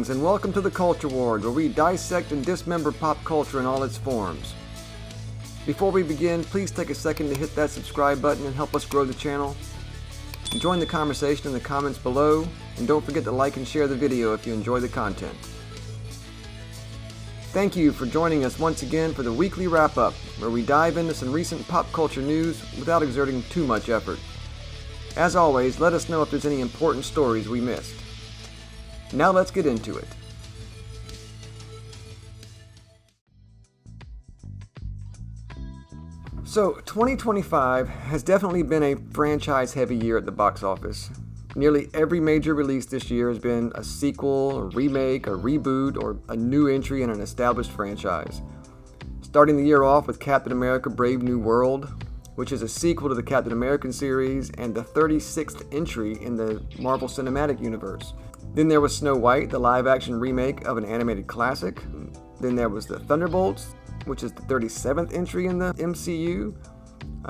Greetings and welcome to the Culture Ward, where we dissect and dismember pop culture in all its forms. Before we begin, please take a second to hit that subscribe button and help us grow the channel. Join the conversation in the comments below, and don't forget to like and share the video if you enjoy the content. Thank you for joining us once again for the weekly wrap-up, where we dive into some recent pop culture news without exerting too much effort. As always, let us know if there's any important stories we missed. Now let's get into it. So, 2025 has definitely been a franchise-heavy year at the box office. Nearly every major release this year has been a sequel, a remake, a reboot, or a new entry in an established franchise. Starting the year off with Captain America: Brave New World, which is a sequel to the Captain American series and the 36th entry in the Marvel Cinematic Universe. Then there was Snow White, the live-action remake of an animated classic. Then there was the Thunderbolts, which is the 37th entry in the MCU.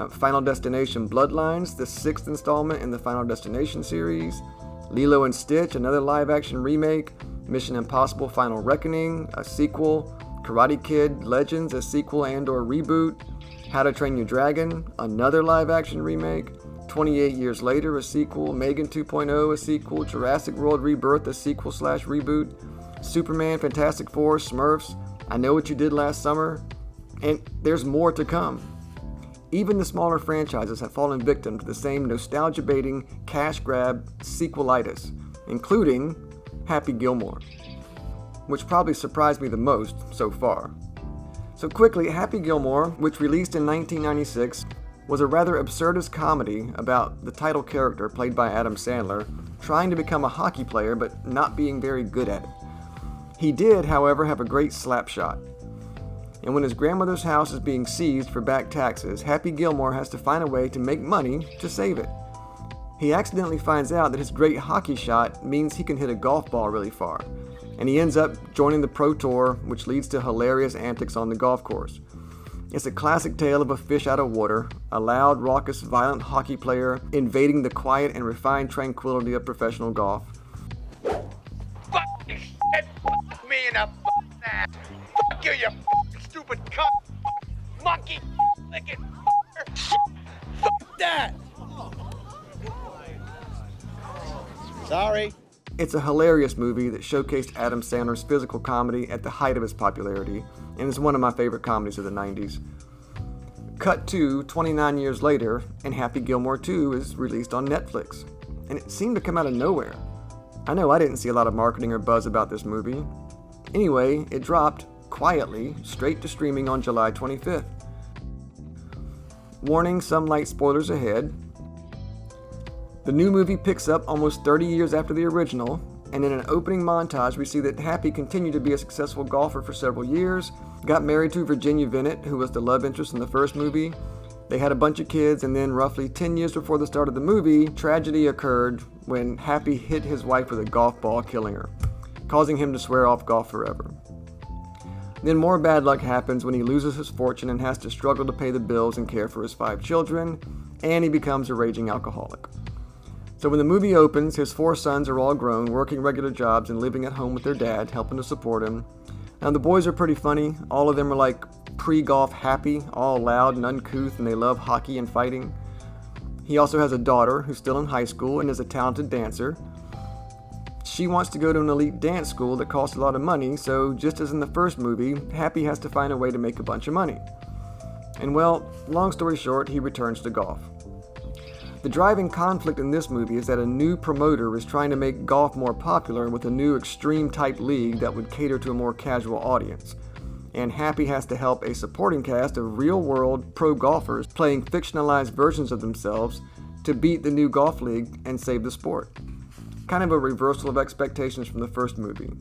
Final Destination Bloodlines, the 6th installment in the Final Destination series. Lilo and Stitch, another live-action remake. Mission Impossible: Final Reckoning, a sequel. Karate Kid Legends, a sequel and/or reboot. How to Train Your Dragon, another live-action remake. 28 Years Later, a sequel. Megan 2.0, a sequel. Jurassic World Rebirth, a sequel/reboot. Superman, Fantastic Four, Smurfs, I Know What You Did Last Summer. And there's more to come. Even the smaller franchises have fallen victim to the same nostalgia-baiting, cash-grab sequelitis, including Happy Gilmore, which probably surprised me the most so far. So quickly, Happy Gilmore, which released in 1996, was a rather absurdist comedy about the title character, played by Adam Sandler, trying to become a hockey player but not being very good at it. He did, however, have a great slap shot. And when his grandmother's house is being seized for back taxes, Happy Gilmore has to find a way to make money to save it. He accidentally finds out that his great hockey shot means he can hit a golf ball really far, and he ends up joining the Pro Tour, which leads to hilarious antics on the golf course. It's a classic tale of a fish out of water, a loud, raucous, violent hockey player invading the quiet and refined tranquility of professional golf. Fucking shit, fuck me in the fucking ass. Fuck you, you fucking stupid cunt. Monkey licking fuck that. Sorry. It's a hilarious movie that showcased Adam Sandler's physical comedy at the height of his popularity, and is one of my favorite comedies of the 90s. Cut to 29 years later, and Happy Gilmore 2 is released on Netflix, and it seemed to come out of nowhere. I know I didn't see a lot of marketing or buzz about this movie. Anyway, it dropped, quietly, straight to streaming on July 25th. Warning, some light spoilers ahead. The new movie picks up almost 30 years after the original, and in an opening montage we see that Happy continued to be a successful golfer for several years, got married to Virginia Vinet, who was the love interest in the first movie. They had a bunch of kids, and then roughly 10 years before the start of the movie, tragedy occurred when Happy hit his wife with a golf ball, killing her, causing him to swear off golf forever. Then more bad luck happens when he loses his fortune and has to struggle to pay the bills and care for his 5 children, and he becomes a raging alcoholic. So when the movie opens, his 4 sons are all grown, working regular jobs and living at home with their dad, helping to support him. Now the boys are pretty funny. All of them are like pre-golf happy, all loud and uncouth, and they love hockey and fighting. He also has a daughter who's still in high school and is a talented dancer. She wants to go to an elite dance school that costs a lot of money, so just as in the first movie, Happy has to find a way to make a bunch of money. And well, long story short, he returns to golf. The driving conflict in this movie is that a new promoter is trying to make golf more popular with a new extreme-type league that would cater to a more casual audience. And Happy has to help a supporting cast of real-world pro golfers playing fictionalized versions of themselves to beat the new golf league and save the sport. Kind of a reversal of expectations from the first movie.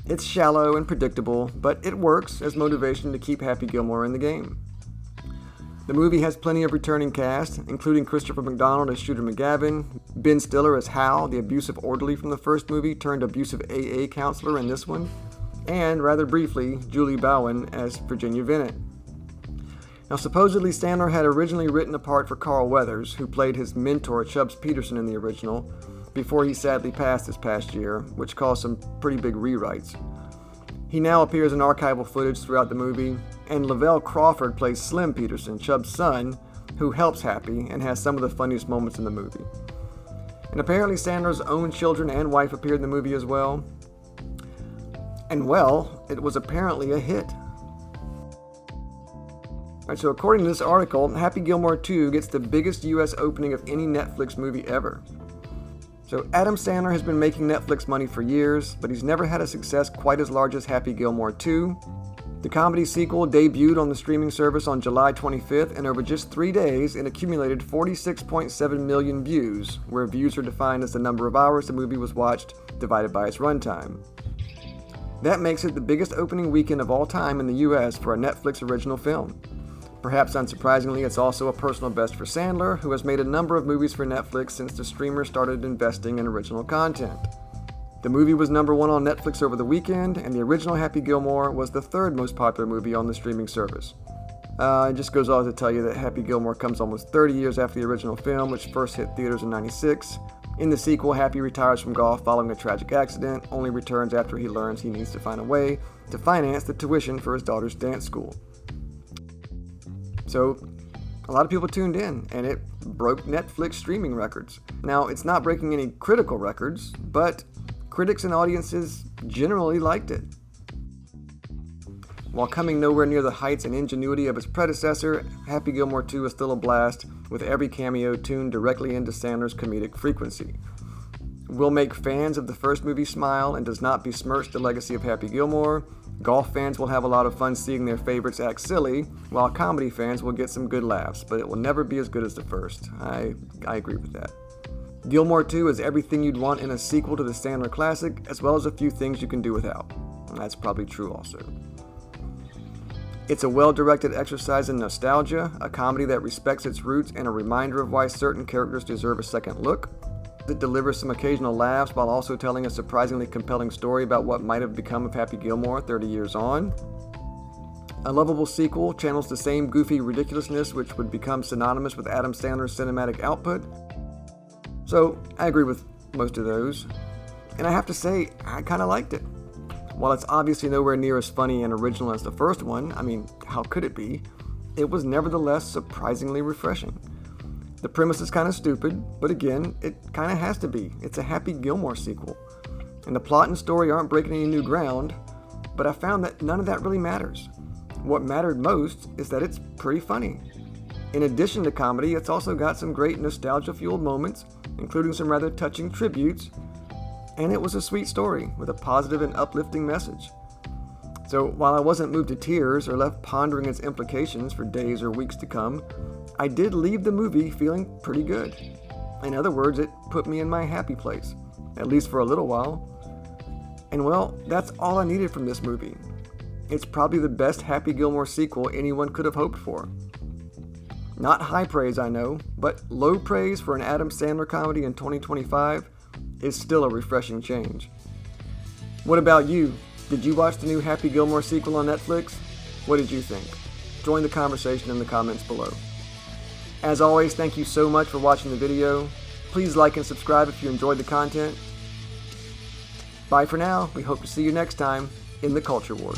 It's shallow and predictable, but it works as motivation to keep Happy Gilmore in the game. The movie has plenty of returning cast, including Christopher McDonald as Shooter McGavin, Ben Stiller as Hal, the abusive orderly from the first movie turned abusive AA counselor in this one, and, rather briefly, Julie Bowen as Virginia Vinet. Now, supposedly Sandler had originally written a part for Carl Weathers, who played his mentor Chubbs Peterson in the original, before he sadly passed this past year, which caused some pretty big rewrites. He now appears in archival footage throughout the movie, and Lavelle Crawford plays Slim Peterson, Chubb's son, who helps Happy and has some of the funniest moments in the movie. And apparently Sandler's own children and wife appeared in the movie as well. And well, it was apparently a hit. Alright, so according to this article, Happy Gilmore 2 gets the biggest US opening of any Netflix movie ever. So Adam Sandler has been making Netflix money for years, but he's never had a success quite as large as Happy Gilmore 2. The comedy sequel debuted on the streaming service on July 25th, and over just 3 days, it accumulated 46.7 million views, where views are defined as the number of hours the movie was watched divided by its runtime. That makes it the biggest opening weekend of all time in the US for a Netflix original film. Perhaps unsurprisingly, it's also a personal best for Sandler, who has made a number of movies for Netflix since the streamer started investing in original content. The movie was number 1 on Netflix over the weekend, and the original Happy Gilmore was the 3rd most popular movie on the streaming service. It just goes on to tell you that Happy Gilmore comes almost 30 years after the original film, which first hit theaters in '96. In the sequel, Happy retires from golf following a tragic accident, only returns after he learns he needs to find a way to finance the tuition for his daughter's dance school. So, a lot of people tuned in, and it broke Netflix streaming records. Now, it's not breaking any critical records, but critics and audiences generally liked it. While coming nowhere near the heights and ingenuity of its predecessor, Happy Gilmore 2 is still a blast, with every cameo tuned directly into Sandler's comedic frequency. Will make fans of the first movie smile and does not besmirch the legacy of Happy Gilmore. Golf fans will have a lot of fun seeing their favorites act silly, while comedy fans will get some good laughs, but it will never be as good as the first. I agree with that. Gilmore 2 is everything you'd want in a sequel to the Sandler classic, as well as a few things you can do without. That's probably true also. It's a well-directed exercise in nostalgia, a comedy that respects its roots and a reminder of why certain characters deserve a second look. It delivers some occasional laughs while also telling a surprisingly compelling story about what might have become of Happy Gilmore 30 years on. A lovable sequel channels the same goofy ridiculousness which would become synonymous with Adam Sandler's cinematic output. So, I agree with most of those. And I have to say, I kind of liked it. While it's obviously nowhere near as funny and original as the first one, I mean, how could it be? It was nevertheless surprisingly refreshing. The premise is kind of stupid, but again, it kind of has to be. It's a Happy Gilmore sequel. And the plot and story aren't breaking any new ground, but I found that none of that really matters. What mattered most is that it's pretty funny. In addition to comedy, it's also got some great nostalgia-fueled moments, including some rather touching tributes, and it was a sweet story with a positive and uplifting message. So while I wasn't moved to tears or left pondering its implications for days or weeks to come, I did leave the movie feeling pretty good. In other words, it put me in my happy place, at least for a little while. And well, that's all I needed from this movie. It's probably the best Happy Gilmore sequel anyone could have hoped for. Not high praise, I know, but low praise for an Adam Sandler comedy in 2025 is still a refreshing change. What about you? Did you watch the new Happy Gilmore sequel on Netflix? What did you think? Join the conversation in the comments below. As always, thank you so much for watching the video. Please like and subscribe if you enjoyed the content. Bye for now. We hope to see you next time in the Culture Ward.